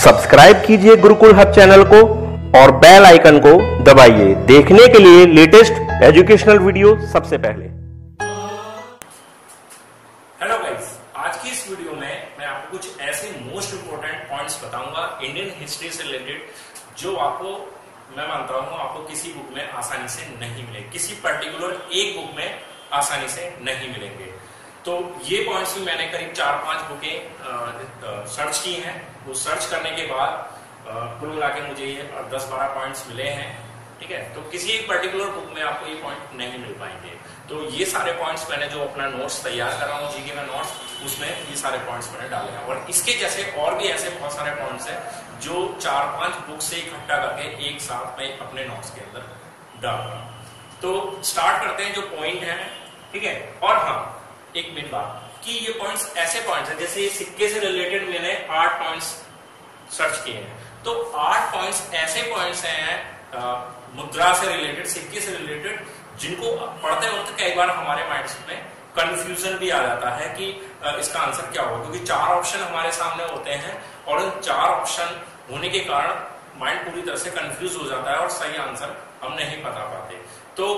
Subscribe कीजिए Gurukul hub channel को और बेल आइकन को दबाइए देखने के लिए लेटेस्ट एजुकेशनल वीडियो सबसे पहले। हेलो गाइस, आज की इस वीडियो में मैं आपको कुछ ऐसे मोस्ट इंपोर्टेंट पॉइंट्स बताऊंगा इंडियन हिस्ट्री से रिलेटेड, जो आपको मैं मानता हूं आपको किसी बुक में आसानी से नहीं मिलेंगे, किसी पर्टिकुलर एक बुक में आसानी से नहीं मिलेंगे। तो ये पॉइंट्स भी मैंने करीब 4-5 बुकें सर्च की हैं। वो सर्च करने के बाद कुल मिला के मुझे ये 10-12 पॉइंट्स मिले हैं। ठीक है, तो किसी एक पर्टिकुलर बुक में आपको ये पॉइंट नहीं मिल पाएंगे। तो ये सारे पॉइंट्स मैंने जो अपना नोट्स तैयार कर रहा हूँ जीके में नोट्स, उसमें ये सारे पॉइंट्स मैंने डाले हैं। और इसके जैसे और भी ऐसे बहुत सारे पॉइंट्स हैं जो 4-5 बुक से इकट्ठा करके एक साथ में अपने नोट्स के अंदर डाल रहा हूँ। तो स्टार्ट करते हैं जो पॉइंट है। ठीक है, और हाँ एक मिनट बात कि ये पॉइंट्स ऐसे पॉइंट्स हैं, जैसे सिक्के से रिलेटेड मैंने 8 पॉइंट्स सर्च किए हैं। तो 8 पॉइंट्स ऐसे पॉइंट्स हैं मुद्रा से रिलेटेड, सिक्के से रिलेटेड, जिनको पढ़ते वक्त कई बार हमारे माइंड में कंफ्यूजन भी आ जाता है कि इसका आंसर क्या होगा, क्योंकि 4 ऑप्शन हमारे सामने होते हैं और उन 4 ऑप्शन होने के कारण माइंड पूरी तरह से कंफ्यूज हो जाता है और सही आंसर हम नहीं बता पाते। तो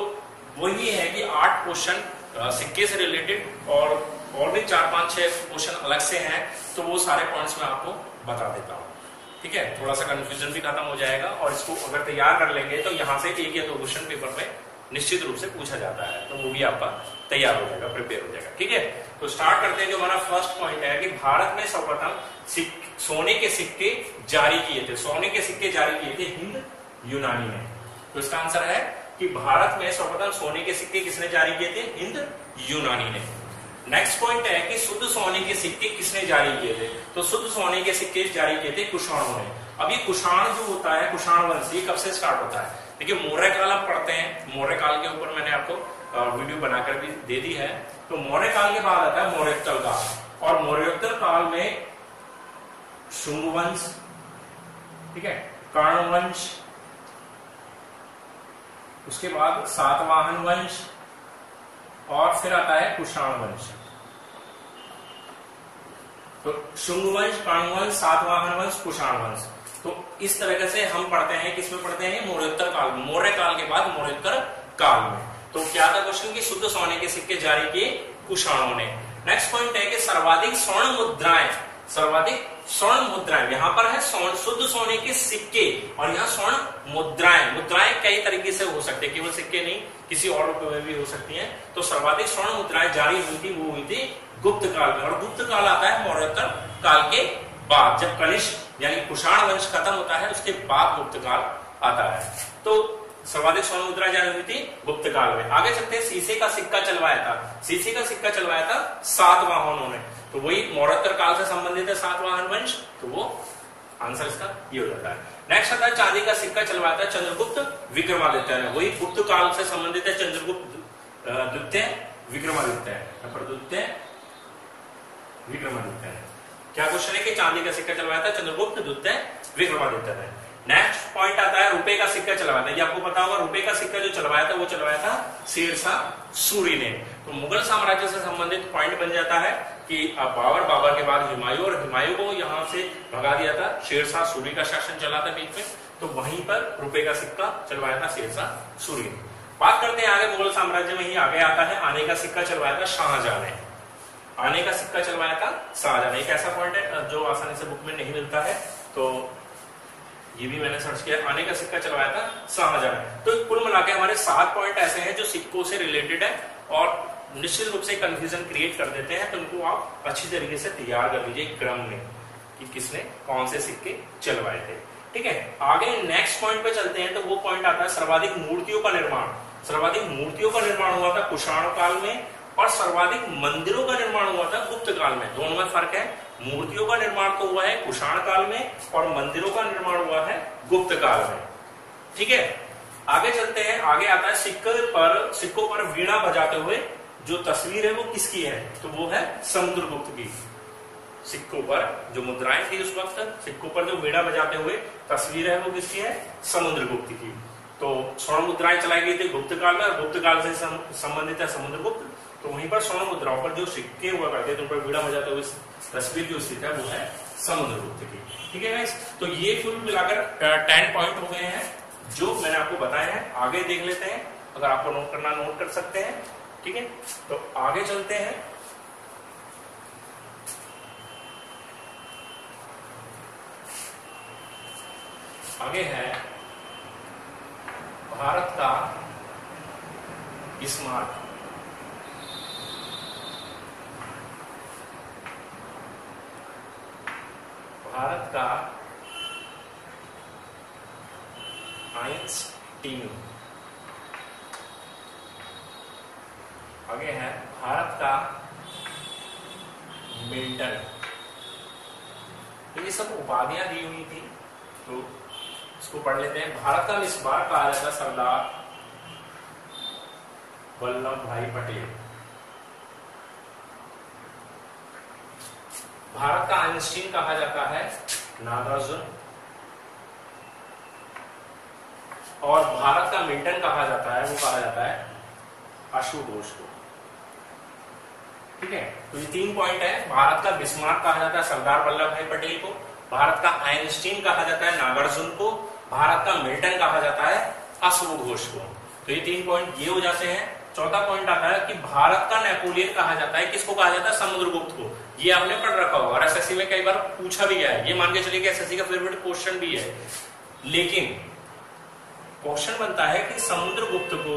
वही है कि 8 क्वेश्चन सिक्के से रिलेटेड और भी 4-5-6 क्वेश्चन अलग से हैं। तो वो सारे पॉइंट्स मैं आपको बता देता हूँ। ठीक है, थोड़ा सा कंफ्यूजन भी खत्म हो जाएगा और इसको अगर तैयार कर लेंगे तो यहाँ से 1 या 2 क्वेश्चन पेपर में निश्चित रूप से पूछा जाता है, तो वो भी आपका तैयार हो जाएगा, प्रिपेयर हो जाएगा। ठीक है, तो स्टार्ट करते हैं। जो हमारा फर्स्ट पॉइंट है कि भारत में सर्वप्रथम सोने के सिक्के जारी किए थे। सोने के सिक्के जारी किए थे हिंद यूनानी ने। तो इसका आंसर है कि भारत में सर्वप्रथम सोने के सिक्के किसने जारी किए थे? हिंद यूनानी ने। नेक्स्ट पॉइंट है कि शुद्ध सोने के सिक्के किसने जारी किए थे? तो शुद्ध सोने के सिक्के जारी किए थे कुषाणों ने। अब ये कुषाण जो होता है, कुषाण वंश, ये कब से स्टार्ट होता है? देखिए, मौर्य काल आप पढ़ते हैं, मौर्य काल के ऊपर मैंने आपको वीडियो बनाकर भी दे दी है। तो मौर्य काल के बाद आता है मौर्योत्तर काल, और मौर्योत्तर काल में शुंग वंश, ठीक है, कर्ण वंश, उसके बाद सातवाहन वंश और फिर आता है कुषाण वंश। तो शुंग वंश, कर्ण वंश, सातवाहन वंश, कुषाण वंश। तो इस तरीके से हम पढ़ते हैं, किसमें पढ़ते हैं? मौर्योत्तर काल में, मौर्य काल के बाद मौर्योत्तर काल में। तो क्या था क्वेश्चन की शुद्ध सोने के सिक्के जारी किए कुषाणों ने। नेक्स्ट पॉइंट है कि सर्वाधिक स्वर्ण मुद्राएं, सर्वाधिक स्वर्ण मुद्राएं, यहां पर है शुद्ध सोने के सिक्के और यहाँ स्वर्ण मुद्राएं। मुद्राएं कई तरीके से हो सकते हैं, केवल सिक्के नहीं, किसी और रूप में भी हो सकती हैं। तो सर्वाधिक स्वर्ण मुद्राएं जारी हुई थी, वो हुई थी गुप्त काल में। और गुप्त काल आता है मौर्योत्तर काल के बाद, जब कनिष्क यानी कुषाण वंश खत्म होता है, उसके बाद गुप्त काल आता है। तो सर्वाधिक स्वर्ण मुद्रा जारी हुई थी गुप्त काल में। आगे चलते हैं, शीशे का सिक्का चलवाया था, शीशे का सिक्का चलवाया था सातवाहनों ने। तो वही मौर्योत्तर काल से संबंधित है सातवाहन वंश, तो वो आंसर इसका ये हो जाता है। नेक्स्ट आता है चांदी का सिक्का चलवाया था चंद्रगुप्त विक्रमादित्य ने। वही गुप्त काल से संबंधित है, चंद्रगुप्त द्वितीय विक्रमादित्य, द्वितीय विक्रमादित्य ने। क्या क्वेश्चन है कि चांदी का सिक्का चलवाया था चंद्रगुप्त द्वितीय विक्रमादित्य ने। नेक्स्ट पॉइंट आता है रुपए का सिक्का चलवाया था। ये आपको पता होगा, रुपए का सिक्का जो चलवाया था वो चलवाया था शेरशाह सूरी ने। तो मुगल साम्राज्य से संबंधित पॉइंट बन जाता है कि बाबर के बाद हुमायूं, और हुमायूं को यहां से भगा दिया था, शेरशाह सूरी का शासन चला था बीच में। तो वहीं पर रुपए का सिक्का चलवाया था शेरशाह सूरी ने। बात करते हैं आगे, मुगल साम्राज्य में ही आगे आता है आने का सिक्का चलवाया था शाहजहां ने। आने का सिक्का चलवाया था शाहजहां ने। एक ऐसा पॉइंट है जो आसानी से बुक में नहीं मिलता है, तो ये भी मैंने सर्च किया, आने का सिक्का चलवाया था शाहजहां ने। तो कुल मिलाकर हमारे 7 पॉइंट ऐसे हैं जो सिक्कों से रिलेटेड है और निश्चित रूप से कंफ्यूजन क्रिएट कर देते हैं। तो उनको आप अच्छी तरीके से तैयार कर लीजिए क्रम में कि किसने कौन से सिक्के चलवाए थे। ठीक है, आगे नेक्स्ट पॉइंट पे चलते हैं। तो वो पॉइंट आता है सर्वाधिक मूर्तियों का निर्माण। सर्वाधिक मूर्तियों का निर्माण हुआ था कुषाण काल में और सर्वाधिक मंदिरों का निर्माण हुआ था गुप्त काल में। दोनों में फर्क है, मूर्तियों का निर्माण तो हुआ है कुषाण काल में और मंदिरों का निर्माण हुआ है गुप्त काल में। ठीक है, आगे चलते हैं। आगे आता है सिक्कों पर वीणा बजाते हुए जो तस्वीर है वो किसकी है? तो वो है समुद्रगुप्त की। सिक्कों पर जो मुद्राएं थी उस वक्त, सिक्कों पर जो वीणा बजाते हुए तस्वीर है वो किसकी है? समुद्रगुप्त की। तो स्वर्ण मुद्राएं चलाई गई थी गुप्त काल में और गुप्त काल से संबंधित है समुद्रगुप्त। तो वहीं पर स्वर्ण मुद्राओं पर जो सिक्के हुआ करते थे उन पर बीड़ा बजाते हुए तस्वीर जो स्थित है वो है समुद्रगुप्त की। ठीक है गाइस, तो ये कुल मिलाकर 10 पॉइंट हो गए हैं जो मैंने आपको बताए हैं। आगे देख लेते हैं, अगर आपको नोट करना नोट कर सकते हैं। ठीक है, तो आगे चलते हैं। आगे है भारत का स्मार्ट। भारत का आइंस्टीन। आगे है भारत का मिल्टन। तो ये सब उपाधियां दी हुई थी, तो इसको पढ़ लेते हैं। भारत का मिसबाह कहा जाता है सरदार वल्लभ भाई पटेल। भारत का आइंस्टीन कहा जाता है नागार्जुन। और भारत का मिल्टन कहा जाता है, वो कहा जाता है आशुतोष को। ठीक है, तो ये 3 पॉइंट है। भारत का बिस्मार्क कहा जाता है सरदार वल्लभ भाई पटेल को, भारत का आइंस्टीन कहा जाता है नागार्जुन को, भारत का मिल्टन कहा जाता है अशोक घोष को। तो ये 3 पॉइंट ये हो जाते हैं। चौथा पॉइंट आता है कि भारत का नेपोलियन कहा जाता है, किसको कहा जाता है? समुद्रगुप्त को। ये आपने पढ़ रखा होगा और एसएससी में कई बार पूछा भी गया है। ये मान के चलिए कि एसएससी का फेवरेट क्वेश्चन भी है। लेकिन क्वेश्चन बनता है कि समुद्रगुप्त को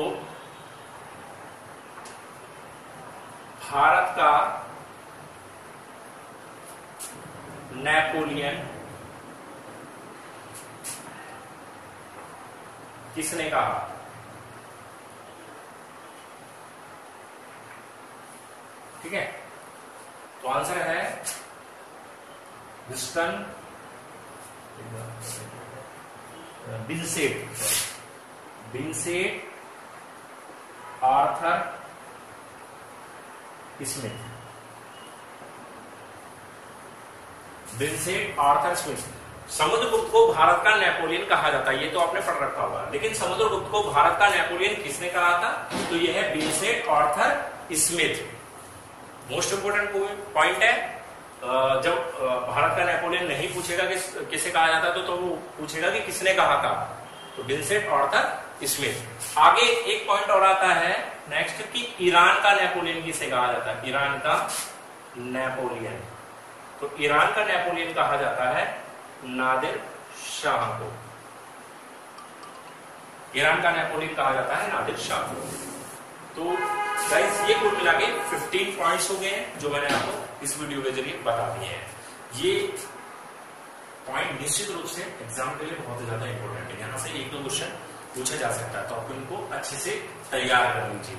भारत का नेपोलियन किसने कहा? ठीक है, तो आंसर है Winston Vincent Arthur Smith. Vincent Arthur Smith. Samudragupta को भारत का नेपोलियन कहा जाता है, ये तो आपने पढ़ रखा होगा। लेकिन समुद्रगुप्त को भारत का नेपोलियन किसने कहा था? तो यह है Vincent Arthur Smith. Most important point है। जब भारत का नेपोलियन नहीं पूछेगा कि किसे कहा जाता तो वो पूछेगा कि किसने कहा था, तो विंसेंट आर्थर स्मिथ। आगे एक पॉइंट और आता है नेक्स्ट कि ईरान का नेपोलियन किसे कहा जाता है? ईरान का नेपोलियन। तो ईरान का नेपोलियन कहा जाता है नादिर शाह को। ईरान का नेपोलियन कहा जाता है नादिर शाह को। तो गाइस ये कुल मिला के 15 पॉइंट्स हो गए हैं जो मैंने आपको इस वीडियो के जरिए बता दिए हैं। ये पॉइंट निश्चित रूप से एग्जाम के लिए बहुत ज्यादा इंपॉर्टेंट है। यहाँ से 1-2 क्वेश्चन पूछा जा सकता है, तो आपको इनको अच्छे से तैयार कर लीजिए।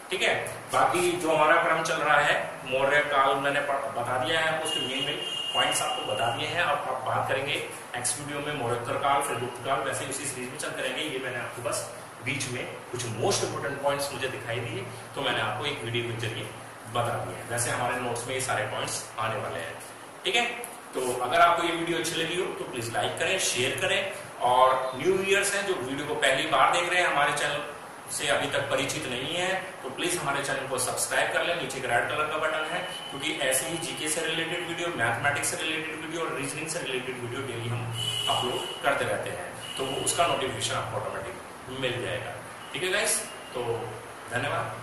ठीक है, बाकी जो हमारा क्रम चल रहा है मौर्य काल मैंने बता दिया है, उसके मेन पॉइंट्स आपको बता दिए हैं। अब आप बात करेंगे नेक्स्ट वीडियो में मौर्योत्तर काल, फिर गुप्त काल, वैसे उसी सीरीज में चलते रहेंगे। ये मैंने आपको बस बीच में कुछ मोस्ट इंपोर्टेंट पॉइंट्स मुझे दिखाई दिए, तो मैंने आपको एक वीडियो के जरिए बता दिए। वैसे हमारे नोट्स में ये सारे पॉइंट्स आने वाले हैं। ठीक है, तो अगर आपको ये वीडियो अच्छी लगी हो तो प्लीज लाइक करें, शेयर करें। और न्यू व्यूअर्स हैं जो वीडियो को पहली बार देख रहे हैं, हमारे चैनल से अभी तक परिचित नहीं है, तो प्लीज हमारे चैनल को सब्सक्राइब कर लें। नीचे एक रेड कलर का बटन है, क्योंकि ऐसे ही जीके से रिलेटेड वीडियो, मैथमेटिक्स से रिलेटेड वीडियो और रीजनिंग से रिलेटेड वीडियो डेली हम अपलोड करते रहते हैं, तो उसका नोटिफिकेशन आपको ऑटोमेटिक मिल जाएगा। ठीक है गाइस, तो धन्यवाद।